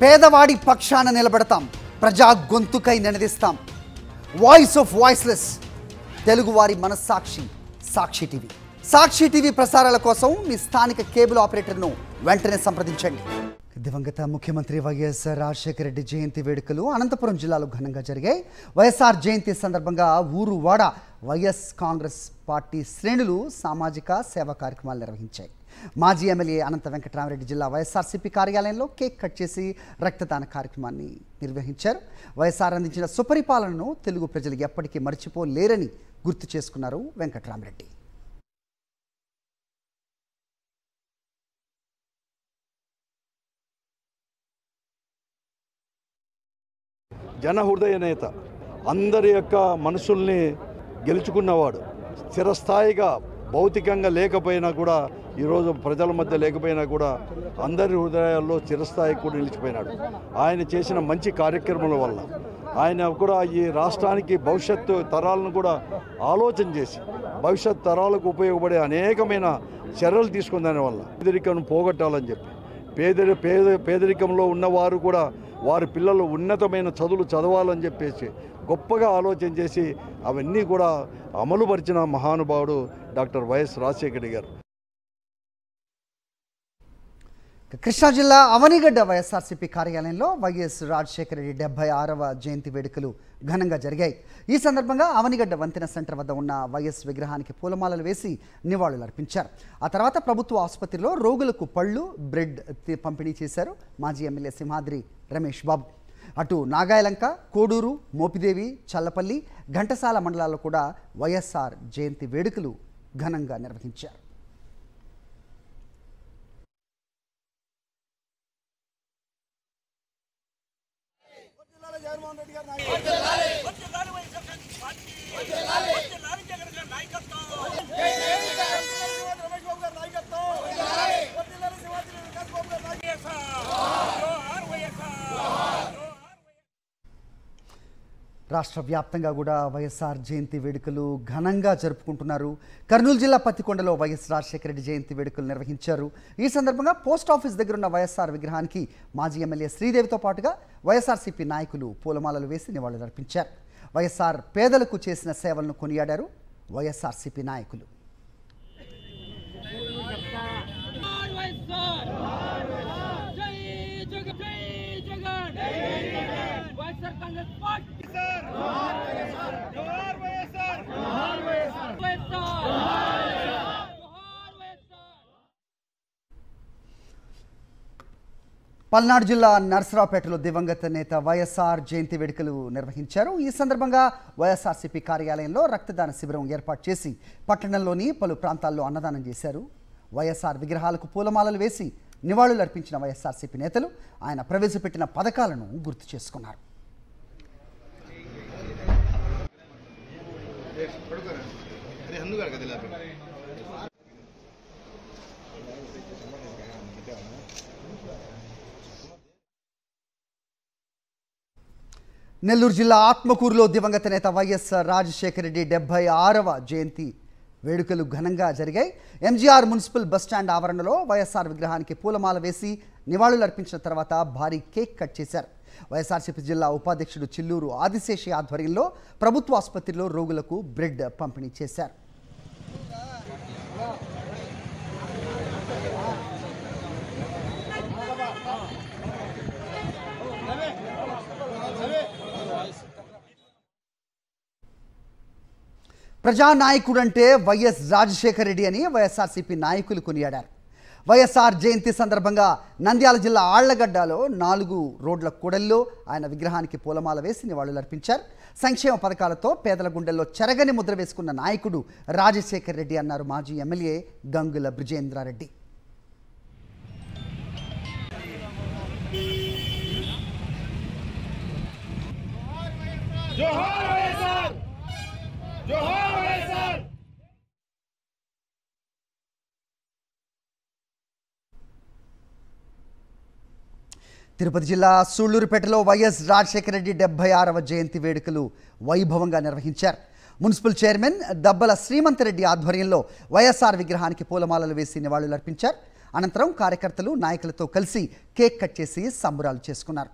పేదవాడి పక్షాన నిలబడతాం, ప్రజా గొంతుకై నినదిస్తాం. వాయిస్ ఆఫ్ వాయిస్లెస్, తెలుగువారి మనస్సాక్షి సాక్షి టీవీ. సాక్షి టీవీ ప్రసారాల కోసం మీ స్థానిక కేబుల్ ఆపరేటర్ను వెంటనే సంప్రదించండి. దివంగత ముఖ్యమంత్రి వైఎస్ రాజశేఖర రెడ్డి జయంతి వేడుకలు అనంతపురం జిల్లాలో ఘనంగా జరిగాయి. వైఎస్ఆర్ జయంతి సందర్భంగా ఊరు వాడ వైఎస్ కాంగ్రెస్ పార్టీ శ్రేణులు సామాజిక సేవా కార్యక్రమాలు నిర్వహించాయి. మాజీ ఎమ్మెల్యే అనంత వెంకటరామరెడ్డి జిల్లా వైఎస్ఆర్సీపీ కార్యాలయంలో కేక్ కట్ చేసి రక్తదాన కార్యక్రమాన్ని నిర్వహించారు. వైఎస్ఆర్ అందించిన సుపరిపాలనను తెలుగు ప్రజలు ఎప్పటికీ మర్చిపోలేరని గుర్తు చేసుకున్నారు వెంకటరామరెడ్డి. జనహృదయ నేత, అందరి యొక్క మనసుల్ని గెలుచుకున్నవాడు. స్థిరస్థాయిగా భౌతికంగా లేకపోయినా కూడా, ఈరోజు ప్రజల మధ్య లేకపోయినా కూడా అందరి హృదయాల్లో చిరస్థాయి కూడా నిలిచిపోయినాడు. ఆయన చేసిన మంచి కార్యక్రమాల వల్ల ఆయన కూడా ఈ రాష్ట్రానికి భవిష్యత్తు తరాలను కూడా ఆలోచన చేసి భవిష్యత్ తరాలకు ఉపయోగపడే అనేకమైన చర్యలు తీసుకున్న దానివల్ల పేదరికం పోగొట్టాలని చెప్పి పేదరికంలో ఉన్నవారు కూడా వారి పిల్లలు ఉన్నతమైన చదువులు చదవాలని చెప్పేసి గొప్పగా ఆలోచన చేసి అవన్నీ కూడా అమలుపరిచిన మహానుభావుడు డాక్టర్ వైఎస్ రాజశేఖర రెడ్డి గారు. కృష్ణా జిల్లా అవనిగడ్డ వైఎస్ఆర్సీపీ కార్యాలయంలో వైఎస్ రాజశేఖర రెడ్డి 76వ జయంతి వేడుకలు ఘనంగా జరిగాయి. ఈ సందర్భంగా అవనిగడ్డ వంతెన సెంటర్ వద్ద ఉన్న వైఎస్ విగ్రహానికి పూలమాలలు వేసి నివాళులు అర్పించారు. ఆ తర్వాత ప్రభుత్వ ఆసుపత్రిలో రోగులకు పళ్ళు, బ్రెడ్ పంపిణీ చేశారు మాజీ ఎమ్మెల్యే సింహాద్రి రమేష్ బాబు. అటు నాగాయలంక, కోడూరు, మోపిదేవి, చల్లపల్లి, ఘంటసాల మండలాల్లో కూడా వైఎస్ఆర్ జయంతి వేడుకలు ఘనంగా నిర్వహించారు. రాష్ట్ర వ్యాప్తంగా కూడా వైఎస్ఆర్ జయంతి వేడుకలు ఘనంగా జరుపుకుంటున్నారు. కర్నూలు జిల్లా పత్తికొండలో వైఎస్ రాజశేఖర రెడ్డి జయంతి వేడుకలు నిర్వహించారు. ఈ సందర్భంగా పోస్ట్ ఆఫీస్ దగ్గర ఉన్న వైఎస్ఆర్ విగ్రహానికి మాజీ ఎమ్మెల్యే శ్రీదేవితో పాటుగా వైఎస్ఆర్సీపీ నాయకులు పూలమాలలు వేసి నివాళులు అర్పించారు. వైఎస్ఆర్ పేదలకు చేసిన సేవలను కొనియాడారు వైఎస్ఆర్సీపీ నాయకులు. పల్నాడు జిల్లా నర్సరావుపేటలో దివంగత నేత వైఎస్ఆర్ జయంతి వేడుకలు నిర్వహించారు. ఈ సందర్భంగా వైఎస్ఆర్సీపీ కార్యాలయంలో రక్తదాన శిబిరం ఏర్పాటు చేసి పట్టణంలోని పలు ప్రాంతాల్లో అన్నదానం చేశారు. వైఎస్ఆర్ విగ్రహాలకు పూలమాలలు వేసి నివాళులు అర్పించిన వైఎస్ఆర్సీపీ నేతలు ఆయన ప్రవేశపెట్టిన పథకాలను గుర్తు చేసుకున్నారు. నెల్లూరు జిల్లా ఆత్మకూరులో దివంగత నేత వైఎస్ రాజశేఖర రెడ్డి 76వ జయంతి వేడుకలు ఘనంగా జరిగాయి. ఎంజీఆర్ మున్సిపల్ బస్టాండ్ ఆవరణలో వైఎస్ఆర్ విగ్రహానికి పూలమాల వేసి నివాళులు అర్పించిన తర్వాత భారీ కేక్ కట్ చేశారు. వైఎస్ఆర్సీపీ జిల్లా ఉపాధ్యక్షుడు చిల్లూరు ఆదిశేషి ఆధ్వర్యంలో ప్రభుత్వ ఆసుపత్రిలో రోగులకు బ్రెడ్ పంపిణీ చేశారు. ప్రజానాయకుడంటే వైఎస్ రాజశేఖర రెడ్డి అని వైఎస్ఆర్సీపీ నాయకులు కొనియాడారు. వైఎస్ఆర్ జయంతి సందర్భంగా నంద్యాల జిల్లా ఆళ్లగడ్డలో 4 రోడ్ల కూడల్లో ఆయన విగ్రహానికి పూలమాల వేసి నివాళులు అర్పించారు. సంక్షేమ పథకాలతో పేదల గుండెల్లో చెరగని ముద్ర వేసుకున్న నాయకుడు రాజశేఖర రెడ్డి అన్నారు మాజీ ఎమ్మెల్యే గంగుల బ్రిజేంద్రారెడ్డి. తిరుపతి జిల్లా సూళ్లూరుపేటలో వైఎస్ రాజశేఖర రెడ్డి 76వ జయంతి వేడుకలు వైభవంగా నిర్వహించారు. మున్సిపల్ చైర్మన్ దబ్బల శ్రీమంతరెడ్డి ఆధ్వర్యంలో వైఎస్ఆర్ విగ్రహానికి పూలమాలలు వేసి నివాళులు అర్పించారు. అనంతరం కార్యకర్తలు నాయకులతో కలిసి కేక్ కట్ చేసి సంబరాలు చేసుకున్నారు.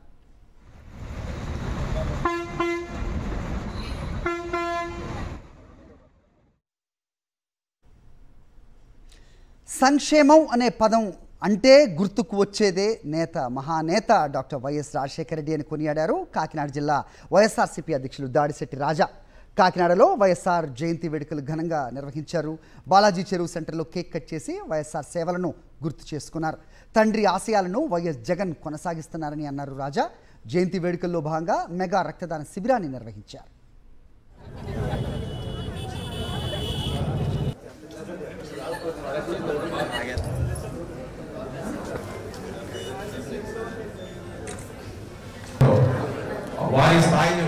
సంక్షేమం అనే పదం అంటే గుర్తుకు వచ్చేదే నేత, మహానేత డాక్టర్ వైఎస్ రాజశేఖర రెడ్డి అని కొనియాడారు కాకినాడ జిల్లా వైఎస్ఆర్సీపీ అధ్యక్షులు దాడిశెట్టి రాజా. కాకినాడలో వైఎస్ఆర్ జయంతి వేడుకలు ఘనంగా నిర్వహించారు. బాలాజీ చెరువు సెంటర్లో కేక్ కట్ చేసి వైఎస్ఆర్ సేవలను గుర్తు చేసుకున్నారు. తండ్రి ఆశయాలను వైఎస్ జగన్ కొనసాగిస్తున్నారని అన్నారు రాజా. జయంతి వేడుకల్లో భాగంగా మెగా రక్తదాన శిబిరాన్ని నిర్వహించారు. వారి స్థాయిని